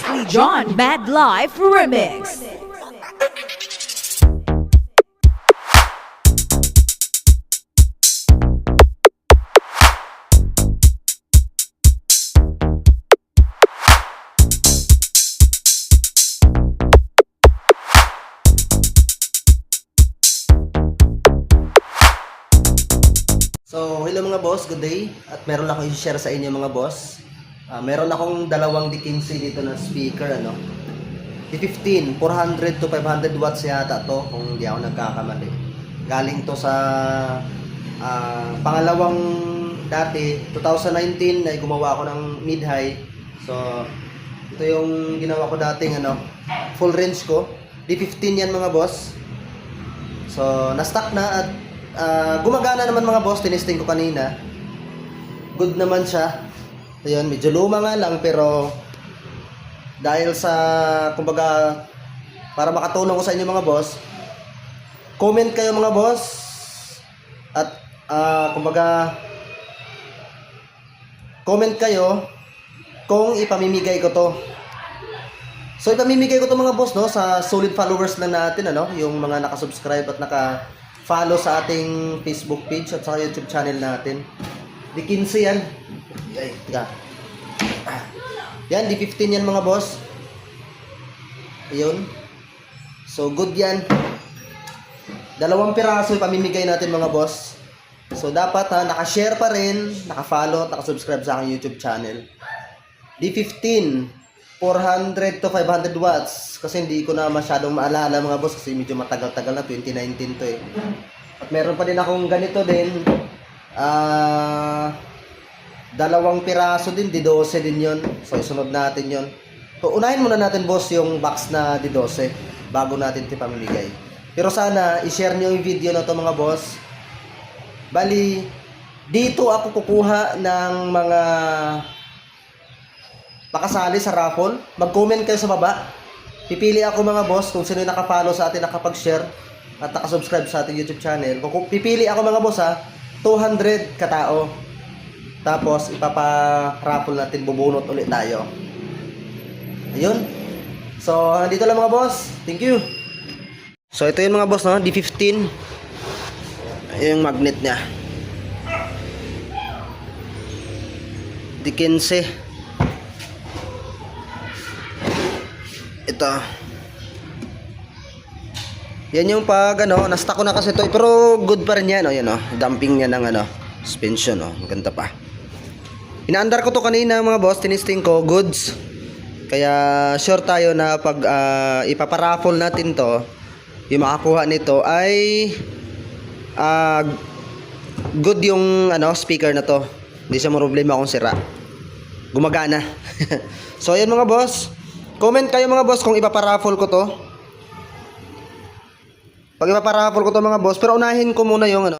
Leslie John Mad Life Remix. So, hello mga boss, good day. At meron ako i-share sa inyo mga boss. Meron akong dalawang D15 dito na speaker, ano. D15, 400 to 500 watts yata to, kung hindi ako nagkakamali. Galing to sa pangalawang dati, 2019 ay gumawa ako ng mid-high. So, ito yung ginawa ko dating ano, full range ko. D15 yan mga boss. So, na-stock na at gumagana naman mga boss, tinesting ko kanina. Good naman siya. Ayun, medyo luma nga lang pero dahil sa, kumbaga, para makatulong ko sa inyo mga boss, comment kayo mga boss at kumbaga comment kayo kung ipamimigay ko to. So ipamimigay ko to mga boss, no, sa solid followers lang natin, ano, yung mga nakasubscribe at naka-follow sa ating Facebook page at sa YouTube channel natin. Di 15 yan. Ay, tiga. Yan, di 15 yan mga boss. Ayun. So good yan. Dalawang piraso ipamimigay natin mga boss. So dapat ha, naka-share pa rin, naka-follow at naka-subscribe sa aking YouTube channel. D15, 400 to 500 watts. Kasi hindi ko na masyadong maalala mga boss kasi medyo matagal-tagal na, 2019 to eh. At meron pa din akong ganito din. Dalawang piraso din, D12 din yon. So isunod natin yon. So unahin muna natin boss yung box na D12 bago natin ito pamimigay. Pero sana i-share niyo yung video na to mga boss. Bali, dito ako kukuha ng mga makasali sa raffle. Mag-comment kayo sa baba. Pipili ako mga boss kung sino yung naka-follow sa atin, nakapag-share at naka-subscribe sa ating YouTube channel. Pipili ako mga boss ha, 200 katao. Tapos ipapa-raffle natin, bubunot ulit tayo. Ayun. So, dito lang mga boss. Thank you. So, ito yung mga boss, no? D15. Ayun yung magnet niya. D15. Ito. Yan yung pag ano, na-stock ko na kasi ito. Pero good pa rin yan, oh. Yan, oh. Dumping niya ng ano, suspension, oh. Maganda pa. Inaandar ko to kanina mga boss, tinisting ko, goods. Kaya sure tayo na pag ipaparaffle natin to, yung makakuha nito ay good yung ano, speaker na to. Hindi siya problema kung sira. Gumagana. So ayun mga boss. Comment kayo mga boss kung ipaparaffle ko to. Pag ipaparaffle ko to mga boss, pero unahin ko muna yung ano.